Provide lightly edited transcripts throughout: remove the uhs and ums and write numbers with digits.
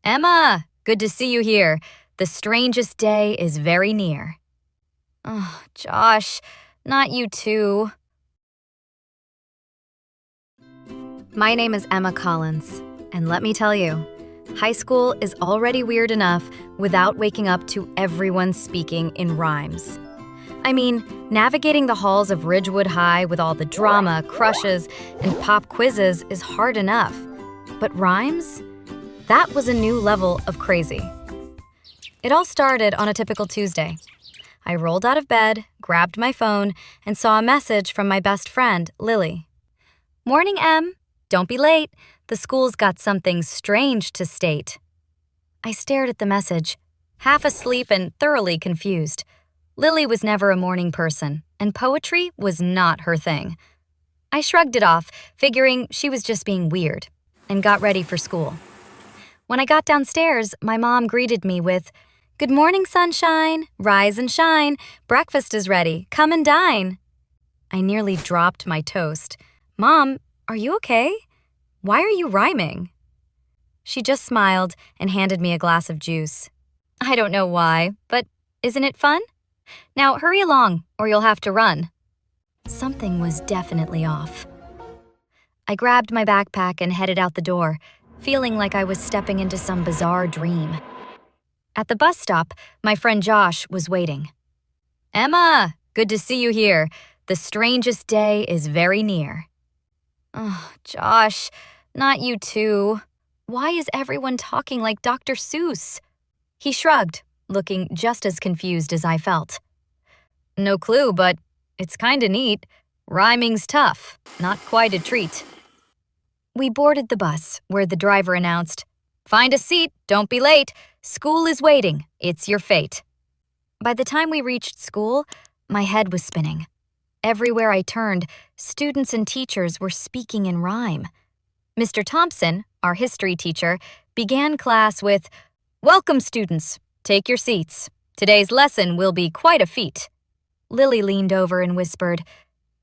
Emma, good to see you here. The strangest day is very near. Oh, Josh, not you too. My name is Emma Collins, and let me tell you, high school is already weird enough without waking up to everyone speaking in rhymes. I mean, navigating the halls of Ridgewood High with all the drama, crushes, and pop quizzes is hard enough. But rhymes? That was a new level of crazy. It all started on a typical Tuesday. I rolled out of bed, grabbed my phone, and saw a message from my best friend, Lily. "Morning, Em. Don't be late. The school's got something strange to state." I stared at the message, half asleep and thoroughly confused. Lily was never a morning person, and poetry was not her thing. I shrugged it off, figuring she was just being weird, and got ready for school. When I got downstairs, my mom greeted me with, "Good morning, sunshine. Rise and shine. Breakfast is ready. Come and dine." I nearly dropped my toast. "Mom, are you okay? Why are you rhyming?" She just smiled and handed me a glass of juice. I don't know why, but isn't it fun? Now hurry along, or you'll have to run. Something was definitely off. I grabbed my backpack and headed out the door, feeling like I was stepping into some bizarre dream. At the bus stop, my friend Josh was waiting. "Emma, good to see you here. The strangest day is very near." Oh, Josh, not you too. Why is everyone talking like Dr. Seuss? He shrugged, looking just as confused as I felt. "No clue, but it's kinda neat. Rhyming's tough, not quite a treat." We boarded the bus, where the driver announced, "Find a seat, don't be late. School is waiting, it's your fate." By the time we reached school, my head was spinning. Everywhere I turned, students and teachers were speaking in rhyme. Mr. Thompson, our history teacher, began class with, "Welcome, students. Take your seats. Today's lesson will be quite a feat." Lily leaned over and whispered,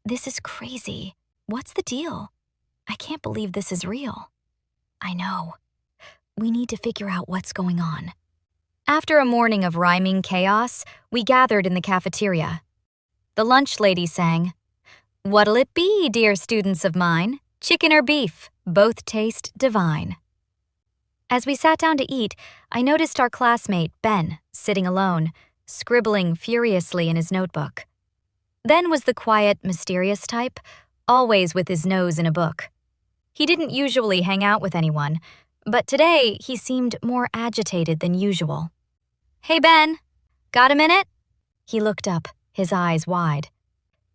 "This is crazy. What's the deal? I can't believe this is real." "I know. We need to figure out what's going on." After a morning of rhyming chaos, we gathered in the cafeteria. The lunch lady sang, "What'll it be, dear students of mine? Chicken or beef, both taste divine." As we sat down to eat, I noticed our classmate, Ben, sitting alone, scribbling furiously in his notebook. Ben was the quiet, mysterious type, always with his nose in a book. He didn't usually hang out with anyone, but today he seemed more agitated than usual. "Hey, Ben, got a minute?" He looked up, his eyes wide.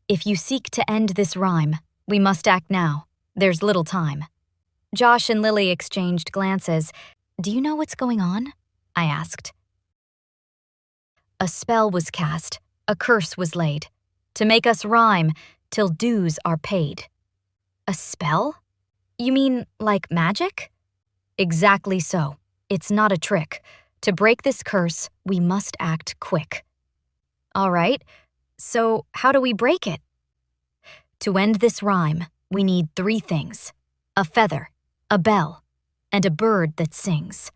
"If you seek to end this rhyme, we must act now. There's little time." Josh and Lily exchanged glances. "Do you know what's going on?" I asked. A spell was cast, a curse was laid, to make us rhyme till dues are paid. A spell? You mean like magic? Exactly so. It's not a trick. To break this curse, we must act quick. All right, so how do we break it? To end this rhyme, we need 3 things: a feather, a bell, and a bird that sings.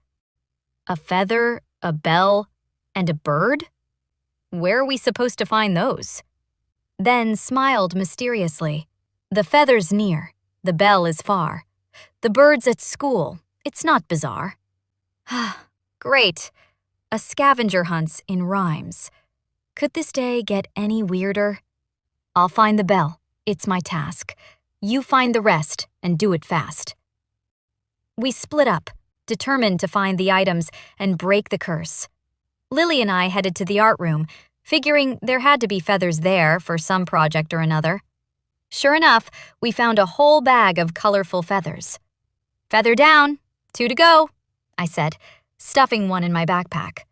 A feather, a bell, and a bird? Where are we supposed to find those? Then smiled mysteriously. "The feather's near, the bell is far. The bird's at school, it's not bizarre." Great. A scavenger hunts in rhymes. Could this day get any weirder? I'll find the bell, it's my task. You find the rest and do it fast. We split up, determined to find the items and break the curse. Lily and I headed to the art room, figuring there had to be feathers there for some project or another. Sure enough, we found a whole bag of colorful feathers. "Feather down, 2 to go," I said, stuffing one in my backpack.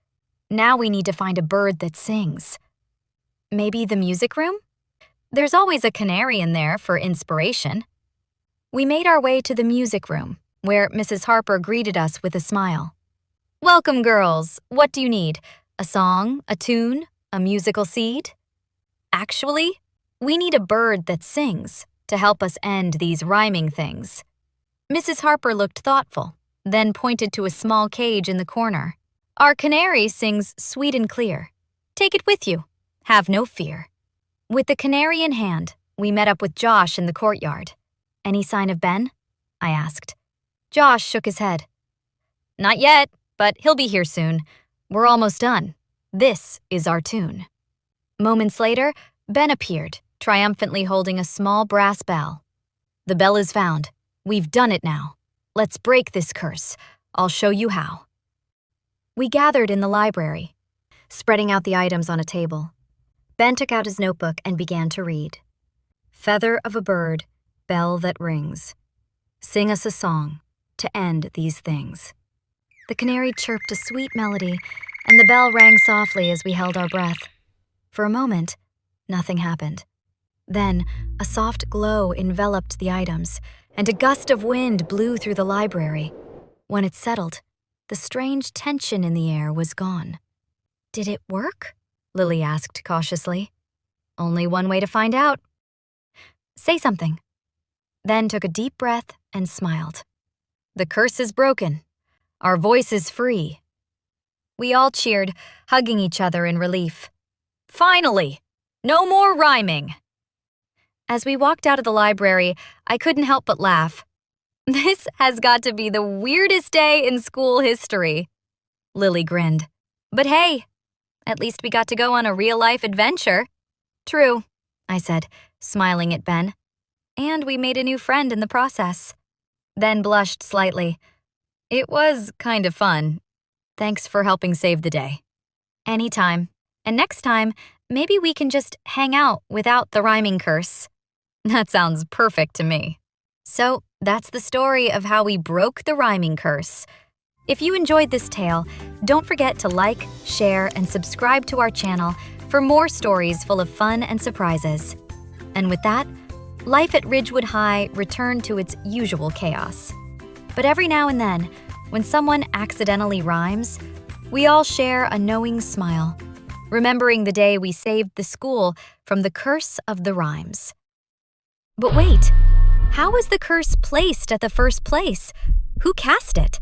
Now we need to find a bird that sings. Maybe the music room? There's always a canary in there for inspiration. We made our way to the music room, where Mrs. Harper greeted us with a smile. "Welcome, girls. What do you need? A song, a tune, a musical seed?" Actually, we need a bird that sings to help us end these rhyming things. Mrs. Harper looked thoughtful. then pointed to a small cage in the corner. Our canary sings sweet and clear. Take it with you. Have no fear. With the canary in hand, we met up with Josh in the courtyard. Any sign of Ben? I asked. Josh shook his head. Not yet, but he'll be here soon. We're almost done. This is our tune. Moments later, Ben appeared, triumphantly holding a small brass bell. The bell is found. We've done it now. Let's break this curse. I'll show you how. We gathered in the library, spreading out the items on a table. Ben took out his notebook and began to read. Feather of a bird, bell that rings. Sing us a song to end these things. The canary chirped a sweet melody, and the bell rang softly as we held our breath. For a moment, nothing happened. Then, a soft glow enveloped the items, and a gust of wind blew through the library. When it settled, the strange tension in the air was gone. Did it work? Lily asked cautiously. Only one way to find out. Say something. Then took a deep breath and smiled. The curse is broken. Our voice is free. We all cheered, hugging each other in relief. Finally! No more rhyming! As we walked out of the library, I couldn't help but laugh. This has got to be the weirdest day in school history. Lily grinned. But hey, at least we got to go on a real-life adventure. True, I said, smiling at Ben. And we made a new friend in the process. Then blushed slightly. It was kind of fun. Thanks for helping save the day. Anytime. And next time, maybe we can just hang out without the rhyming curse. That sounds perfect to me. So, that's the story of how we broke the rhyming curse. If you enjoyed this tale, don't forget to like, share, and subscribe to our channel for more stories full of fun and surprises. And with that, life at Ridgewood High returned to its usual chaos. But every now and then, when someone accidentally rhymes, we all share a knowing smile, remembering the day we saved the school from the curse of the rhymes. But wait, how was the curse placed at the first place? Who cast it?